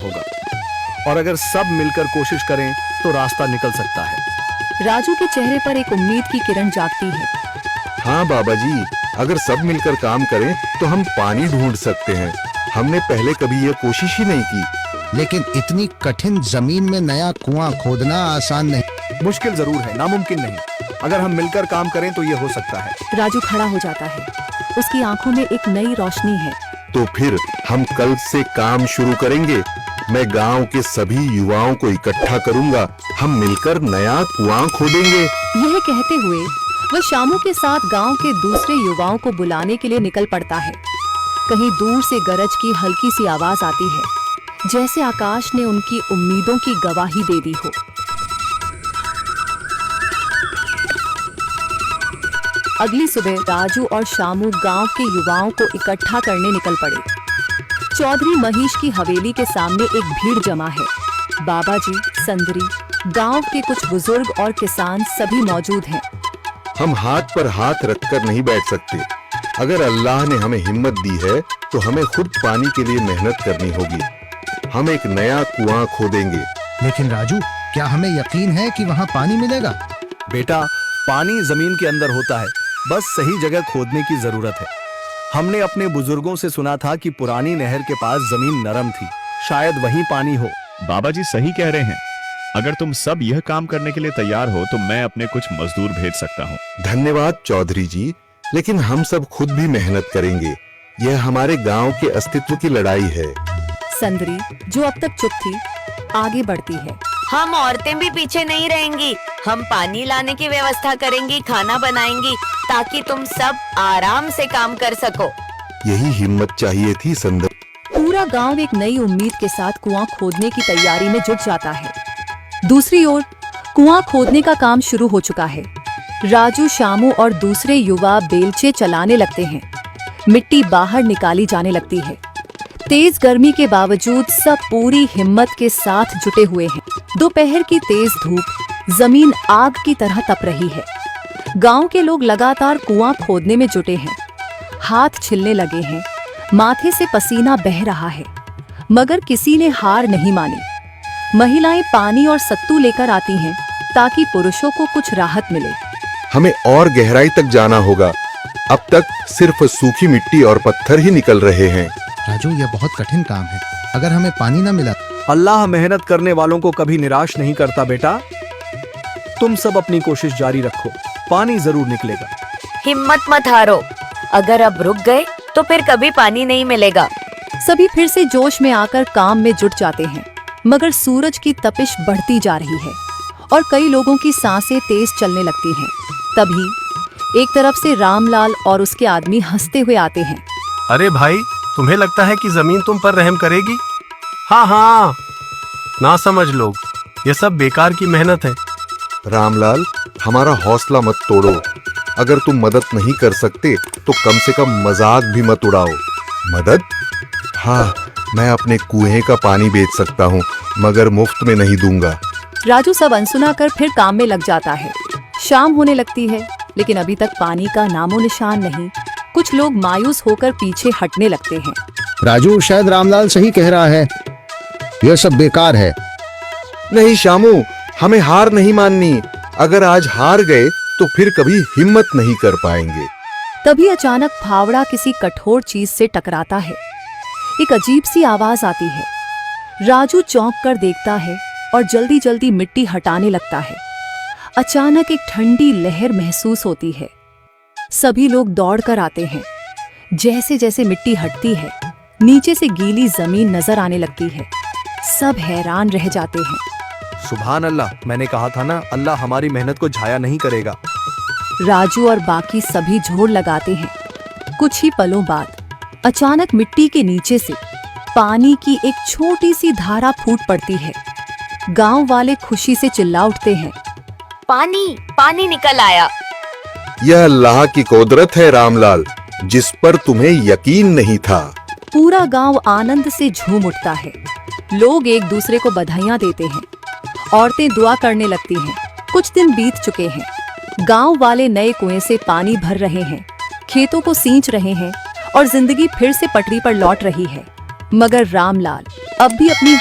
होगा, और अगर सब मिलकर कोशिश करें तो रास्ता निकल सकता है। राजू के चेहरे पर एक उम्मीद की किरण जागती है। हाँ बाबा जी, अगर सब मिलकर काम करें तो हम पानी ढूंढ सकते हैं। हमने पहले कभी ये कोशिश ही नहीं की। लेकिन इतनी कठिन जमीन में नया कुआं खोदना आसान नहीं। मुश्किल जरूर है, नामुमकिन नहीं। अगर हम मिलकर काम करें तो ये हो सकता है। राजू खड़ा हो जाता है, उसकी आंखों में एक नई रोशनी है। तो फिर हम कल से काम शुरू करेंगे। मैं गांव के सभी युवाओं को इकट्ठा करूंगा। हम मिलकर नया कुआं खोदेंगे। यह कहते हुए वह शामू के साथ गांव के दूसरे युवाओं को बुलाने के लिए निकल पड़ता है। कहीं दूर से गरज की हल्की सी आवाज आती है, जैसे आकाश ने उनकी उम्मीदों की गवाही दे दी हो। अगली सुबह राजू और शामू गांव के युवाओं को इकट्ठा करने निकल पड़े। चौधरी महेश की हवेली के सामने एक भीड़ जमा है। बाबा जी, संदरी, गांव के कुछ बुजुर्ग और किसान सभी मौजूद हैं। हम हाथ पर हाथ रखकर नहीं बैठ सकते। अगर अल्लाह ने हमें हिम्मत दी है तो हमें खुद पानी के लिए मेहनत करनी होगी। हम एक नया कुआं खोदेंगे। लेकिन राजू, क्या हमें यकीन है कि वहाँ पानी मिलेगा? बेटा, पानी जमीन के अंदर होता है, बस सही जगह खोदने की जरूरत है। हमने अपने बुजुर्गों से सुना था कि पुरानी नहर के पास जमीन नरम थी, शायद वहीं पानी हो। बाबा जी सही कह रहे हैं। अगर तुम सब यह काम करने के लिए तैयार हो तो मैं अपने कुछ मजदूर भेज सकता हूँ। धन्यवाद चौधरी जी, लेकिन हम सब खुद भी मेहनत करेंगे। यह हमारे गांव के अस्तित्व की लड़ाई है। संदरी, जो अब तक चुप थी, आगे बढ़ती है। हम औरतें भी पीछे नहीं रहेंगी। हम पानी लाने की व्यवस्था करेंगी, खाना बनाएंगी, ताकि तुम सब आराम से काम कर सको। यही हिम्मत चाहिए थी संदर। पूरा गांव एक नई उम्मीद के साथ कुआं खोदने की तैयारी में जुट जाता है। दूसरी ओर कुआं खोदने का काम शुरू हो चुका है। राजू, शामू और दूसरे युवा बेलचे चलाने लगते हैं। मिट्टी बाहर निकाली जाने लगती है। तेज गर्मी के बावजूद सब पूरी हिम्मत के साथ जुटे हुए हैं। दोपहर की तेज धूप जमीन आग की तरह तप रही है। गांव के लोग लगातार कुआं खोदने में जुटे हैं। हाथ छिलने लगे हैं, माथे से पसीना बह रहा है, मगर किसी ने हार नहीं मानी। महिलाएं पानी और सत्तू लेकर आती हैं ताकि पुरुषों को कुछ राहत मिले। हमें और गहराई तक जाना होगा। अब तक सिर्फ सूखी मिट्टी और पत्थर ही निकल रहे हैं। राजू, यह बहुत कठिन काम है। अगर हमें पानी न मिला। अल्लाह मेहनत करने वालों को कभी निराश नहीं करता बेटा। तुम सब अपनी कोशिश जारी रखो, पानी जरूर निकलेगा। हिम्मत मत हारो। अगर अब रुक गए तो फिर कभी पानी नहीं मिलेगा। सभी फिर से जोश में आकर काम में जुट जाते हैं, मगर सूरज की तपिश बढ़ती जा रही है और कई लोगों की सांसें तेज चलने लगती हैं। तभी एक तरफ से रामलाल और उसके आदमी हंसते हुए आते हैं। अरे भाई, तुम्हें लगता है कि जमीन तुम पर रहम करेगी? हाँ हाँ, ना समझ लोग, ये सब बेकार की मेहनत है। रामलाल, हमारा हौसला मत तोड़ो। अगर तुम मदद नहीं कर सकते तो कम से कम मजाक भी मत उड़ाओ। मदद? हाँ, मैं अपने कुएं का पानी बेच सकता हूँ, मगर मुफ्त में नहीं दूंगा। राजू सब अनसुना कर फिर काम में लग जाता है। शाम होने लगती है, लेकिन अभी तक पानी का नामो निशान नहीं। कुछ लोग मायूस होकर पीछे हटने लगते हैं। राजू, शायद रामलाल सही कह रहा है। यह सब बेकार है। नहीं शामू, हमें हार नहीं माननी। अगर आज हार गए तो फिर कभी हिम्मत नहीं कर पाएंगे। तभी अचानक फावड़ा किसी कठोर चीज से टकराता है। एक अजीब सी आवाज आती है। राजू चौंक कर देखता है और जल्दी जल्दी मिट्टी हटाने लगता है। अचानक एक ठंडी लहर महसूस होती है। सभी लोग दौड़ कर आते हैं। जैसे जैसे मिट्टी हटती है, नीचे से गीली जमीन नजर आने लगती है। सब हैरान रह जाते हैं। सुभान अल्लाह, मैंने कहा था ना, अल्लाह हमारी मेहनत को जाया नहीं करेगा। राजू और बाकी सभी जोर लगाते हैं। कुछ ही पलों बाद अचानक मिट्टी के नीचे से पानी की एक छोटी सी धारा फूट पड़ती है। गांव वाले खुशी से चिल्ला उठते हैं। पानी पानी निकल आया। यह अल्लाह की कुदरत है रामलाल, जिस पर तुम्हें यकीन नहीं था। पूरा गांव आनंद से झूम उठता है। लोग एक दूसरे को बधाइयां देते हैं। औरतें दुआ करने लगती हैं। कुछ दिन बीत चुके हैं। गांव वाले नए कुएं से पानी भर रहे हैं, खेतों को सींच रहे हैं और जिंदगी फिर से पटरी पर लौट रही है। मगर रामलाल अब भी अपनी